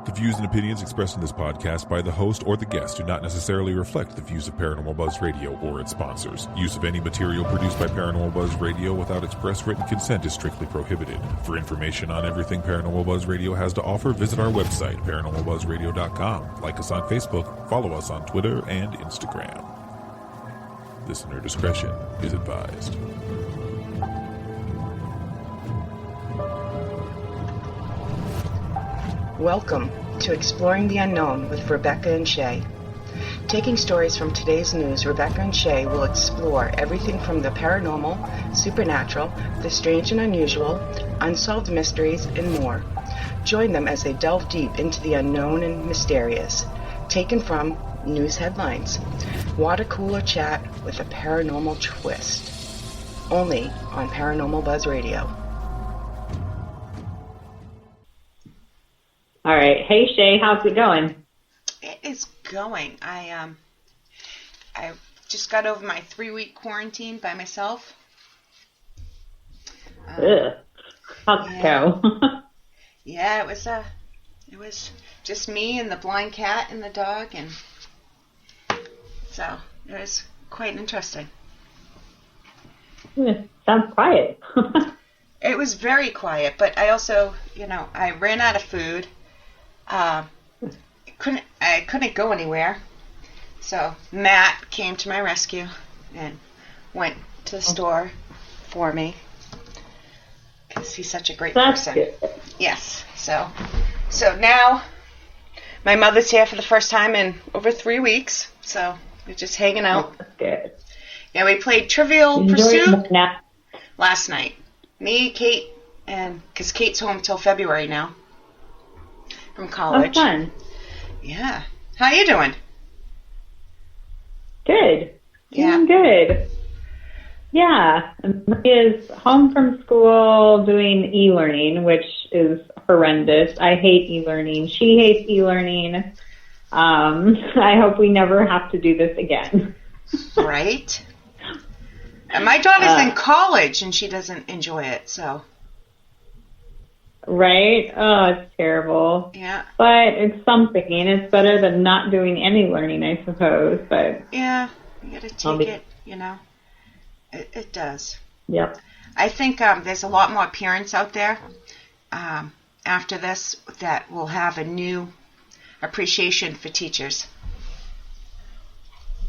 The views and opinions expressed in this podcast by the host or the guest do not necessarily reflect the views of Paranormal Buzz Radio or its sponsors. Use of any material produced by Paranormal Buzz Radio without express written consent is strictly prohibited. For information on everything Paranormal Buzz Radio has to offer, visit our website, paranormalbuzzradio.com. Like us on Facebook, follow us on Twitter and Instagram. Listener discretion is advised. Welcome to Exploring the Unknown with Rebecca and Shay. Taking stories from today's news, Rebecca and Shay will explore everything from the paranormal, supernatural, the strange and unusual, unsolved mysteries, and more. Join them as they delve deep into the unknown and mysterious. Taken from news headlines. Water cooler chat with a paranormal twist. Only on Paranormal Buzz Radio. All right. Hey, Shay, how's it going? It is going. I just got over my 3-week quarantine by myself. Ugh. How'd it go? Yeah, it was just me and the blind cat and the dog, and so it was quite interesting. Sounds quiet. It was very quiet, but I also, I ran out of food. I couldn't go anywhere, so Matt came to my rescue and went to the store for me because he's such a great person. Good. Yes, so now my mother's here for the first time in over 3 weeks, so we're just hanging out. That's good. Yeah, we played Trivial Pursuit last night. Me, Kate, and because Kate's home till February now from college. That's fun. Yeah. How you doing? Good. Yeah. Doing good. Yeah. Maria's home from school doing e-learning, which is horrendous. I hate e-learning. She hates e-learning. I hope we never have to do this again. Right? And my daughter's in college and she doesn't enjoy it, so. Right? Oh, it's terrible. Yeah. But it's something. It's better than not doing any learning, I suppose. But yeah, you gotta take it, It does. Yep. I think there's a lot more parents out there after this that will have a new appreciation for teachers.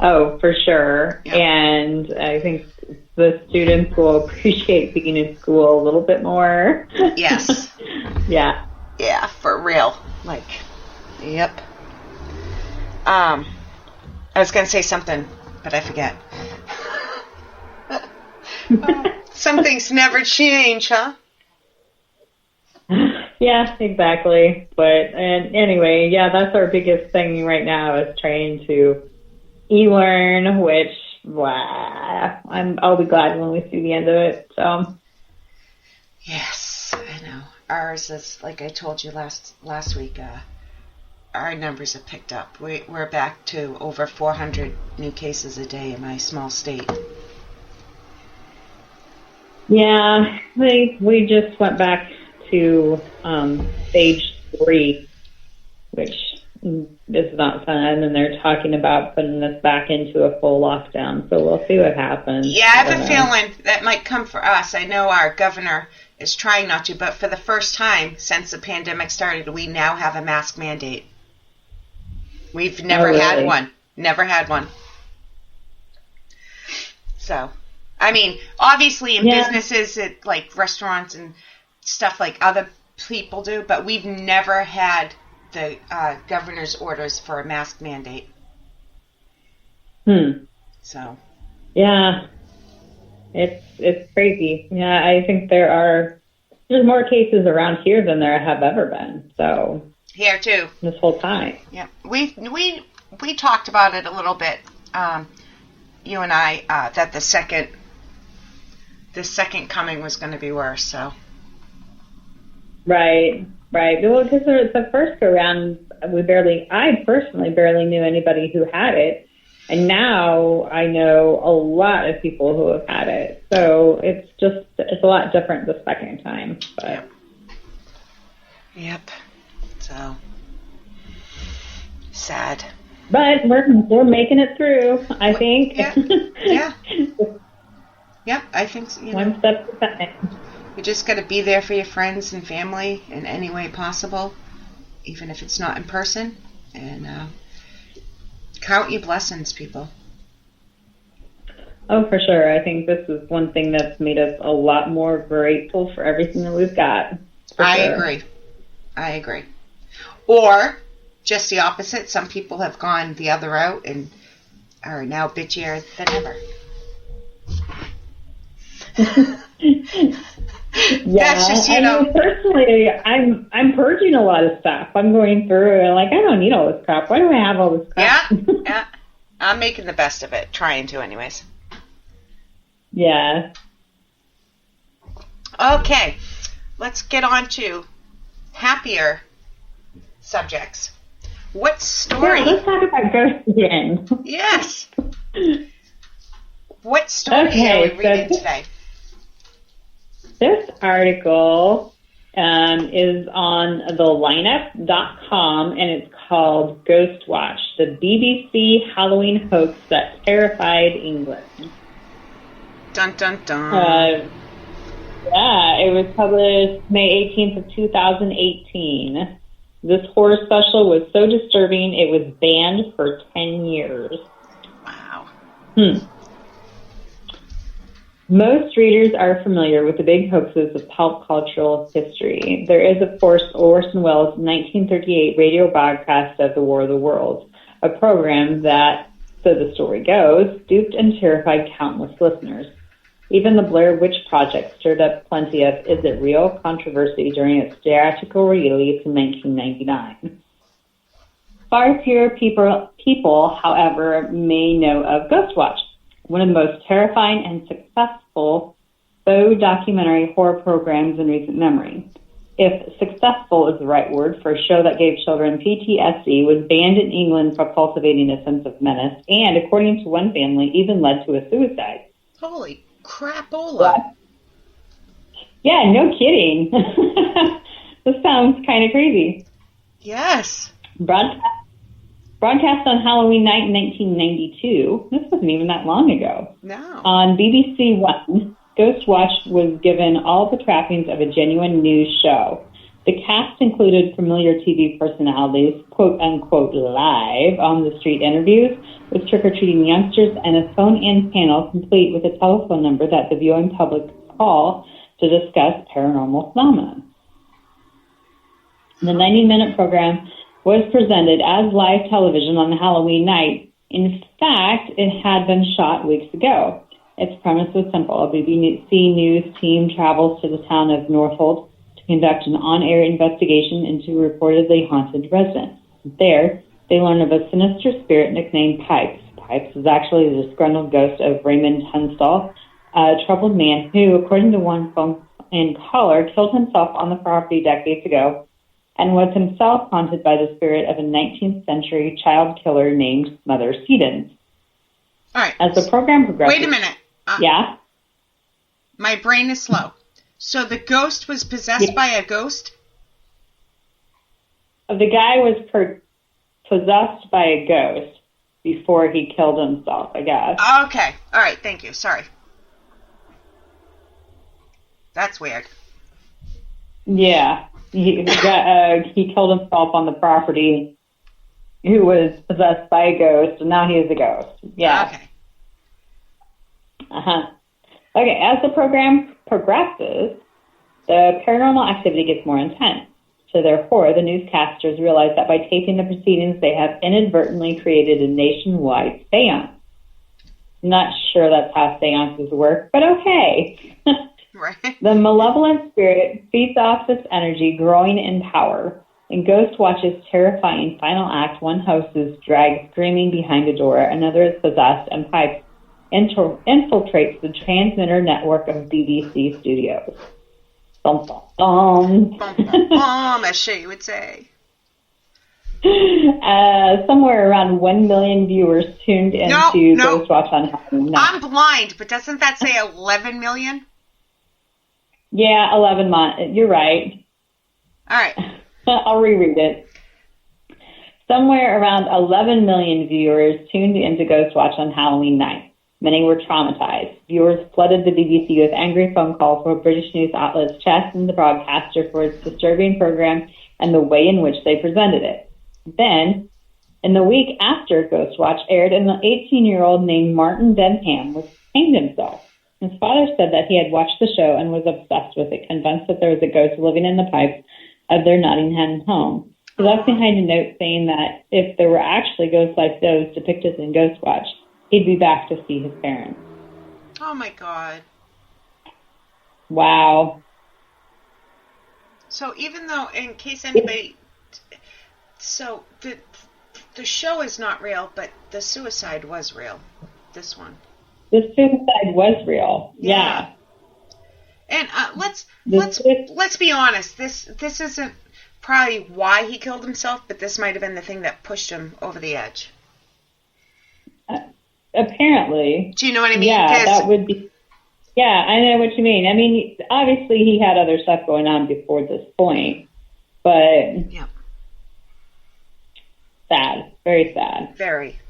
Oh, for sure. Yep. And I think the students will appreciate being in school a little bit more. Yes. Yeah. Yeah, for real. Yep. I was going to say something, but I forget. Some things never change, huh? Yeah, exactly. And anyway, yeah, that's our biggest thing right now is trying to e-learn, which I'll be glad when we see the end of it. So. Yes, I know. Ours is, like I told you last week, our numbers have picked up. We're back to over 400 new cases a day in my small state. Yeah, we just went back to stage 3, which is not fun, and they're talking about putting us back into a full lockdown, so we'll see what happens. Yeah, I have a feeling that might come for us. I know our governor is trying not to, but for the first time since the pandemic started, we now have a mask mandate. We've never had one. Never had one. So, I mean, obviously in businesses, like restaurants and stuff like other people do, but we've never had the governor's orders for a mask mandate. So. Yeah. It's crazy. Yeah, I think there's more cases around here than there have ever been. So. Here too. This whole time. Yeah. We talked about it a little bit, you and I, that the second coming was going to be worse, so. Right. Well, because the first go round, I personally barely knew anybody who had it. And now I know a lot of people who have had it. So it's a lot different the second time. But. Yep. So. Sad. But we're making it through, I think. Yeah. Yep, I think so, One step at a time. You just got to be there for your friends and family in any way possible, even if it's not in person. And count your blessings, people. Oh, for sure. I think this is one thing that's made us a lot more grateful for everything that we've got. I agree. Or just the opposite. Some people have gone the other route and are now bitchier than ever. Yeah, that's just, personally, I'm purging a lot of stuff. I'm going through and I don't need all this crap. Why do I have all this crap? Yeah. I'm making the best of it, trying to, anyways. Yeah. Okay, let's get on to happier subjects. What story? Yeah, let's talk about ghosts again. Yes. What story are we reading today? This article is on thelineup.com, and it's called Ghost Watch, the BBC Halloween hoax that terrified England. Dun, dun, dun. Yeah, it was published May 18th of 2018. This horror special was so disturbing, it was banned for 10 years. Wow. Most readers are familiar with the big hoaxes of pop cultural history. There is, of course, Orson Welles' 1938 radio broadcast of The War of the Worlds, a program that, so the story goes, duped and terrified countless listeners. Even the Blair Witch Project stirred up plenty of is it real controversy during its theatrical release in 1999. Far fewer people, however, may know of Ghostwatch, one of the most terrifying and successful faux documentary horror programs in recent memory. If successful is the right word for a show that gave children PTSD, was banned in England for cultivating a sense of menace, and, according to one family, even led to a suicide. Holy crapola. Yeah, no kidding. This sounds kind of crazy. Yes. Broadcast on Halloween night in 1992. This wasn't even that long ago. No. On BBC One, Ghostwatch was given all the trappings of a genuine news show. The cast included familiar TV personalities, quote-unquote live on the street interviews with trick-or-treating youngsters, and a phone-in panel complete with a telephone number that the viewing public call to discuss paranormal phenomena. The 90-minute program was presented as live television on the Halloween night. In fact, it had been shot weeks ago. Its premise was simple. A BBC News team travels to the town of Northolt to conduct an on-air investigation into reportedly haunted residents. There, they learn of a sinister spirit nicknamed Pipes. Pipes is actually the disgruntled ghost of Raymond Tunstall, a troubled man who, according to one phone-in caller, killed himself on the property decades ago and was himself haunted by the spirit of a 19th century child killer named Mother Sedens. All right. As the program progresses... Wait a minute. Yeah? My brain is slow. So the ghost was possessed by a ghost? The guy was possessed by a ghost before he killed himself, I guess. Okay. All right. Thank you. Sorry. That's weird. Yeah. He killed himself on the property, who was possessed by a ghost, and now he is a ghost. Yeah. Okay. Okay, as the program progresses, the paranormal activity gets more intense. To their horror, the newscasters realize that by taping the proceedings, they have inadvertently created a nationwide seance. Not sure that's how seances work, but okay. Right. The malevolent spirit feeds off this energy, growing in power. In Ghostwatch's terrifying final act, one host is dragged screaming behind a door, another is possessed, and Pipes infiltrates the transmitter network of BBC studios. Dum, dum, dum. Bum, bum, bum, as Shay would say. Somewhere around 1 million viewers tuned into Ghostwatch on Halloween night. I'm blind, but doesn't that say 11 million? Yeah, 11 months. You're right. All right. I'll reread it. Somewhere around 11 million viewers tuned into Ghostwatch on Halloween night. Many were traumatized. Viewers flooded the BBC with angry phone calls from British news outlets chastening the broadcaster for its disturbing program and the way in which they presented it. Then, in the week after Ghostwatch aired, an 18-year-old named Martin Denham was hanged himself. His father said that he had watched the show and was obsessed with it, convinced that there was a ghost living in the pipes of their Nottingham home. He left behind a note saying that if there were actually ghosts like those depicted in Ghostwatch, he'd be back to see his parents. Oh, my God. Wow. So even though, in case anybody... So the show is not real, but the suicide was real. This one. The suicide was real. Yeah. And let's be honest. This isn't probably why he killed himself, but this might have been the thing that pushed him over the edge. Apparently. Do you know what I mean? Yeah, that would be... Yeah, I know what you mean. I mean, obviously he had other stuff going on before this point, but... Yeah. Sad. Very sad. Very.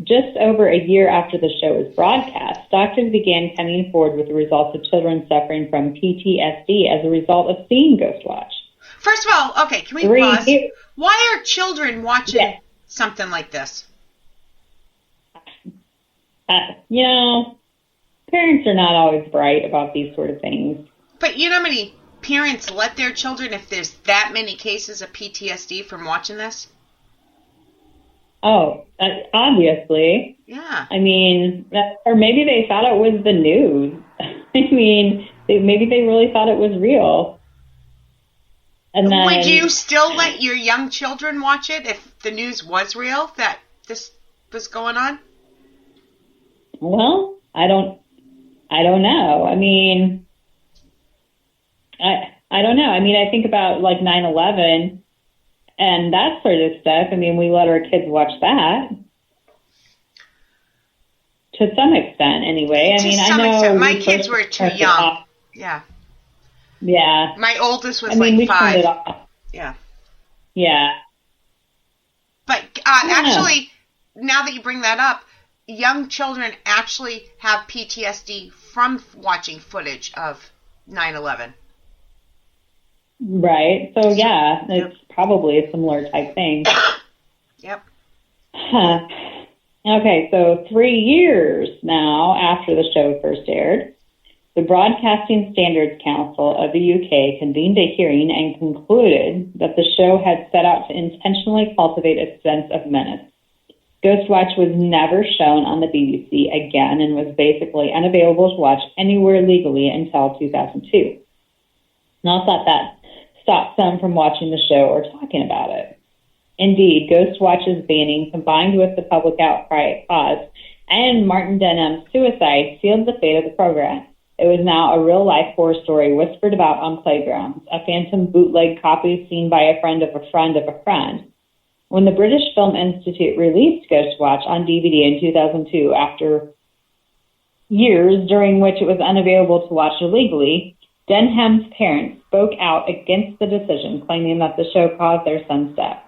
Just over a year after the show was broadcast, doctors began coming forward with the results of children suffering from PTSD as a result of seeing Ghostwatch. First of all, okay, can we pause? Why are children watching something like this? You know, parents are not always bright about these sort of things. But you know how many parents let their children, if there's that many cases of PTSD from watching this? Oh, obviously. Yeah. I mean, or maybe they thought it was the news. I mean, maybe they really thought it was real. And then, would you still let your young children watch it if the news was real, that this was going on? Well, I don't know. I mean, I don't know. I mean, I think about like 9/11 and that sort of stuff. I mean, we let our kids watch that to some extent, anyway. I mean, I know my kids were too young. Yeah. Yeah. My oldest was like 5. Turned it off. Yeah. Yeah. But actually, now that you bring that up, young children actually have PTSD from watching footage of 9/11. Right. So, yeah, it's probably a similar type thing. Yep. Huh. Okay, so 3 years now after the show first aired, the Broadcasting Standards Council of the UK convened a hearing and concluded that the show had set out to intentionally cultivate a sense of menace. Ghostwatch was never shown on the BBC again and was basically unavailable to watch anywhere legally until 2002. Not that stopped some from watching the show or talking about it. Indeed, Ghostwatch's banning, combined with the public outcry it caused, and Martin Denham's suicide, sealed the fate of the program. It was now a real-life horror story whispered about on playgrounds, a phantom bootleg copy seen by a friend of a friend of a friend. When the British Film Institute released Ghostwatch on DVD in 2002, after years during which it was unavailable to watch illegally, Denham's parents spoke out against the decision, claiming that the show caused their son's death.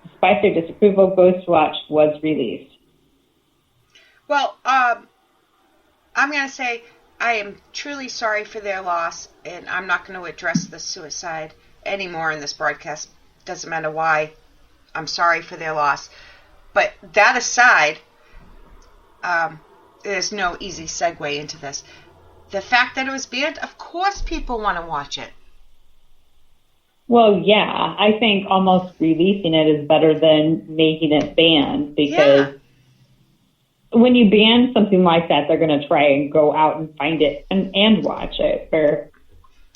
Despite their disapproval, Ghostwatch was released. Well, I'm going to say I am truly sorry for their loss, and I'm not going to address the suicide anymore in this broadcast. Doesn't matter why. I'm sorry for their loss. But that aside, there's no easy segue into this. The fact that it was banned, of course people want to watch it. Well, yeah, I think almost releasing it is better than making it banned, because when you ban something like that, they're going to try and go out and find it and watch it.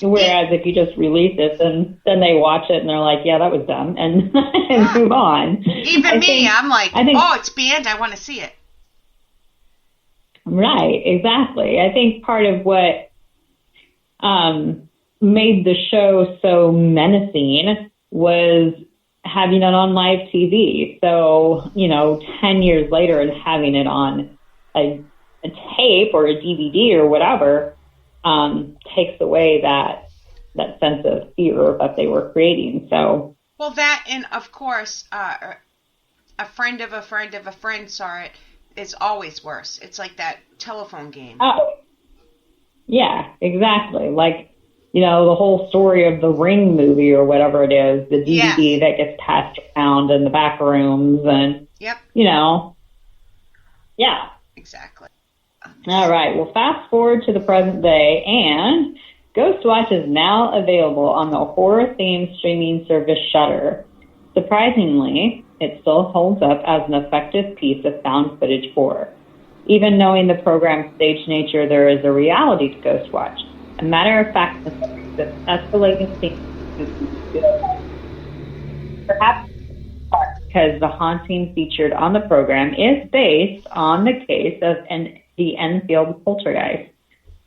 Whereas if you just release it, then they watch it and they're like, yeah, that was dumb, and move on. Even I'm like, oh, it's banned, I want to see it. Right, exactly. I think part of what made the show so menacing was having it on live TV. So, 10 years later and having it on a tape or a DVD or whatever takes away that that sense of fear that they were creating. So, well, that, and of course, a friend of a friend of a friend saw it is always worse. It's like that telephone game. oh, yeah, exactly. Like, you know, the whole story of the Ring movie or whatever it is, the DVD that gets passed around in the back rooms and, you know, yeah. Exactly. All right. Well, fast forward to the present day, and Ghostwatch is now available on the horror-themed streaming service Shudder. Surprisingly, it still holds up as an effective piece of found footage horror. Even knowing the program's staged nature, there is a reality to Ghostwatch. A matter-of-fact mystery that's escalating things. Perhaps because the haunting featured on the program is based on the case of the Enfield poltergeist,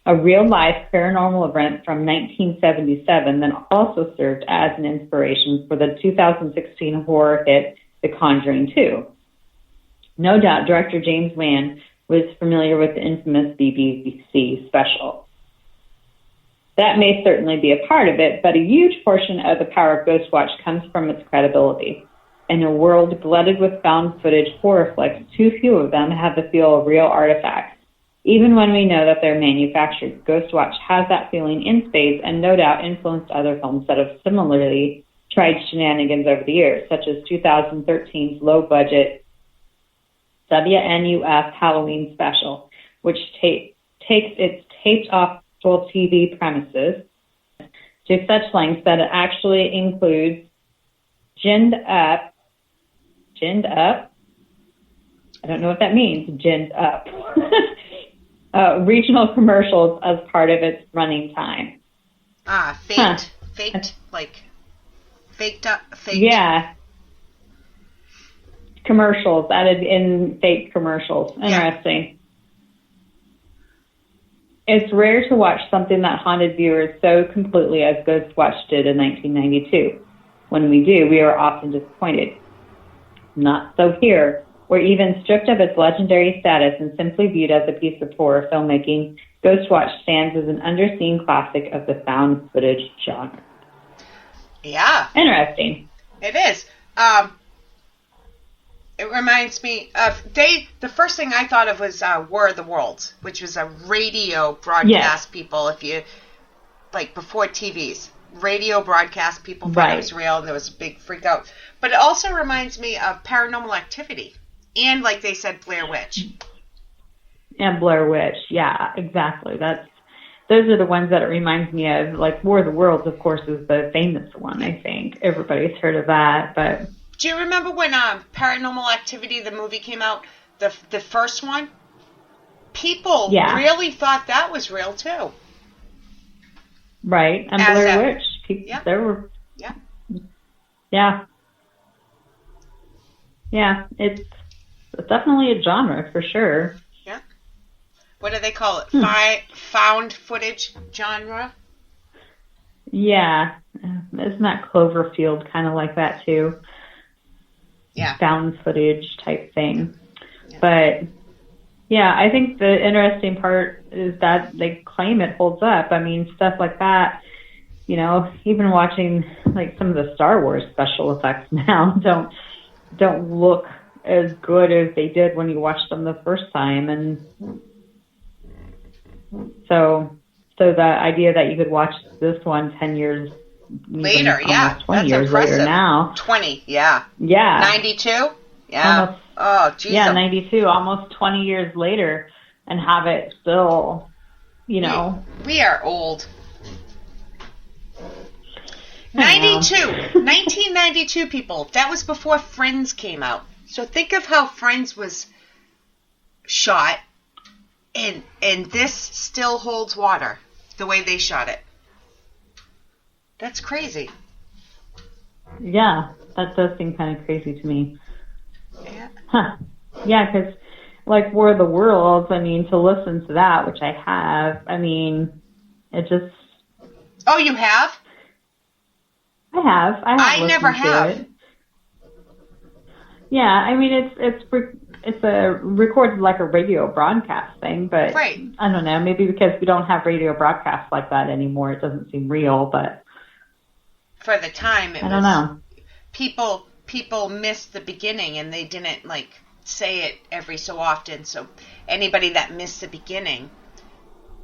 a real-life paranormal event from 1977 that also served as an inspiration for the 2016 horror hit The Conjuring 2. No doubt director James Wan was familiar with the infamous BBC special. That may certainly be a part of it, but a huge portion of the power of Ghostwatch comes from its credibility. In a world glutted with found footage horror flicks, too few of them have the feel of real artifacts. Even when we know that they're manufactured, Ghostwatch has that feeling in spades and no doubt influenced other films that have similarly tried shenanigans over the years, such as 2013's low-budget WNUF Halloween special, which takes its taped-off TV premises to such lengths that it actually includes ginned up, I don't know what that means, ginned up, regional commercials as part of its running time. Faked, like faked up, faked. Yeah. Commercials, added in fake commercials. Interesting. Yeah. It's rare to watch something that haunted viewers so completely as Ghostwatch did in 1992. When we do, we are often disappointed. Not so here, where even stripped of its legendary status and simply viewed as a piece of horror filmmaking, Ghostwatch stands as an underseen classic of the found footage genre. Yeah. Interesting. It is. It reminds me of the first thing I thought of was War of the Worlds, which was a radio broadcast people, if you like before TVs. Radio broadcast people thought it was real and there was a big freak out. But it also reminds me of Paranormal Activity and, like they said, Blair Witch. And Blair Witch, yeah, exactly. Those are the ones that it reminds me of. Like War of the Worlds, of course, is the famous one, I think. Everybody's heard of that. But do you remember when Paranormal Activity, the movie, came out, the first one? People really thought that was real, too. Right, and Blair Witch. There were, it's definitely a genre for sure. Yeah. What do they call it? Found footage genre. Yeah, isn't that Cloverfield kind of like that too? Yeah. Found footage type thing, but. Yeah, I think the interesting part is that they claim it holds up. I mean, stuff like that, you know, even watching like some of the Star Wars special effects now don't look as good as they did when you watched them the first time. And so the idea that you could watch this one 10 years later, 20 that's years impressive. Later now. 20, yeah. 92? Yeah. Oh, geez. Yeah, 92, almost 20 years later, and have it still, you know. We are old. 1992, people. That was before Friends came out. So think of how Friends was shot, and this still holds water, the way they shot it. That's crazy. Yeah, that does seem kind of crazy to me. Yeah. Huh. Yeah, because like War of the Worlds, I mean, to listen to that, which I have, I mean, it just... Oh, you have? I have I never have. it. Yeah, I mean, it's it's a recorded like a radio broadcast thing, but right. I don't know, maybe because we don't have radio broadcasts like that anymore, it doesn't seem real, but for the time, I don't know. People missed the beginning, and they didn't like say it every so often. So anybody that missed the beginning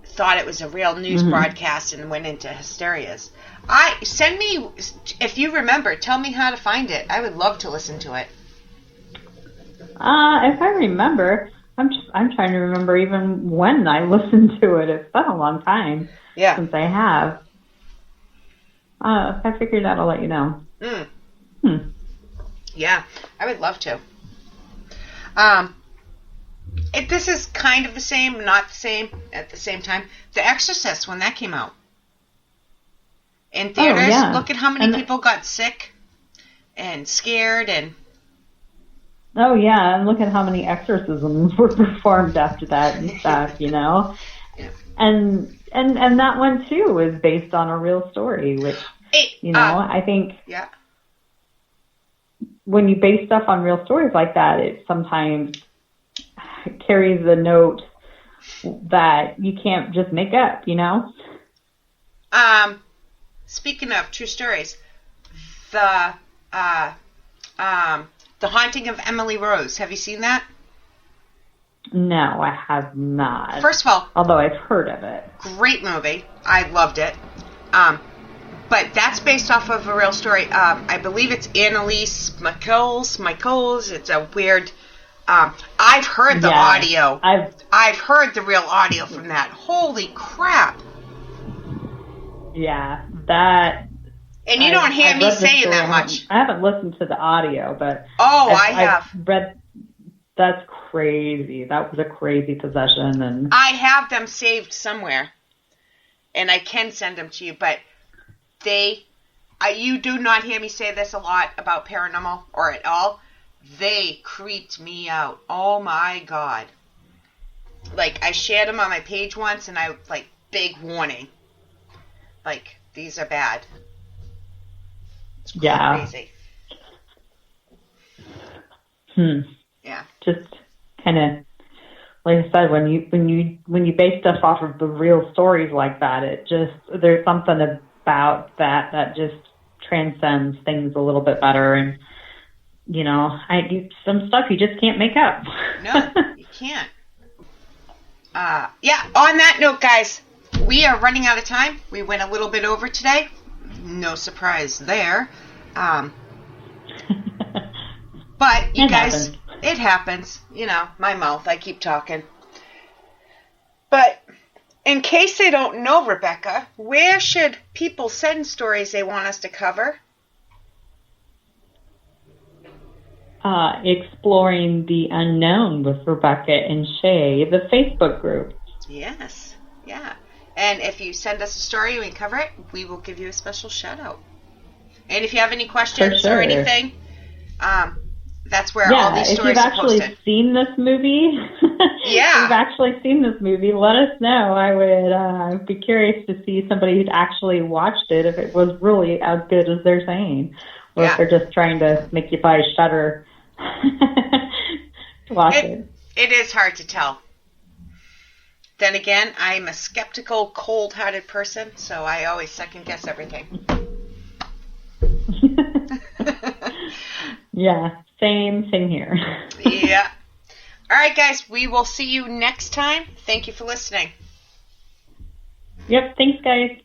thought it was a real news broadcast and went into hysterias. Send me, if you remember, tell me how to find it. I would love to listen to it. If I remember, I'm trying to remember even when I listened to it. It's been a long time since I have. If I figure it out, I'll let you know. Yeah, I would love to. This is kind of the same, not the same at the same time. The Exorcist, when that came out in theaters, look at how many people got sick and scared and. Oh yeah, and look at how many exorcisms were performed after that and stuff, you know. Yeah. And that one too is based on a real story, which I think when you base stuff on real stories like that, it sometimes carries the note that you can't just make up, you know. Speaking of true stories, the Haunting of Emily Rose. Have you seen that? No, I have not. First of all, although I've heard of it. Great movie. I loved it. But that's based off of a real story. I believe it's Annalise Michaels. It's a weird. I've heard the audio. I've heard the real audio from that. Holy crap! Yeah, that. And you don't hear me saying that much. I haven't listened to the audio, but I have read. That's crazy. That was a crazy possession, and I have them saved somewhere, and I can send them to you. But you do not hear me say this a lot about paranormal or at all. They creeped me out. Oh my god! Like I shared them on my page once, and I like big warning. Like these are bad. It's crazy. Yeah. Just kind of, like I said, when you base stuff off of the real stories like that, there's something about that just transcends things a little bit better, and you know, some stuff you just can't make up. No, you can't. On that note, guys, we are running out of time. We went a little bit over today. No surprise there. But you guys, it happens. You know, my mouth, I keep talking. But in case they don't know, Rebecca, where should people send stories they want us to cover? Exploring the Unknown with Rebecca and Shay, the Facebook group. Yes, yeah. And if you send us a story and we cover it, we will give you a special shout out. And if you have any questions or anything, that's where all these stories are posted. If you've actually seen this movie, let us know. I would be curious to see somebody who'd actually watched it, if it was really as good as they're saying, or if they're just trying to make you buy Shudder to watch it. It is hard to tell. Then again, I'm a skeptical, cold-hearted person, so I always second-guess everything. Yeah, same here. Yeah. All right, guys, we will see you next time. Thank you for listening. Yep, thanks, guys.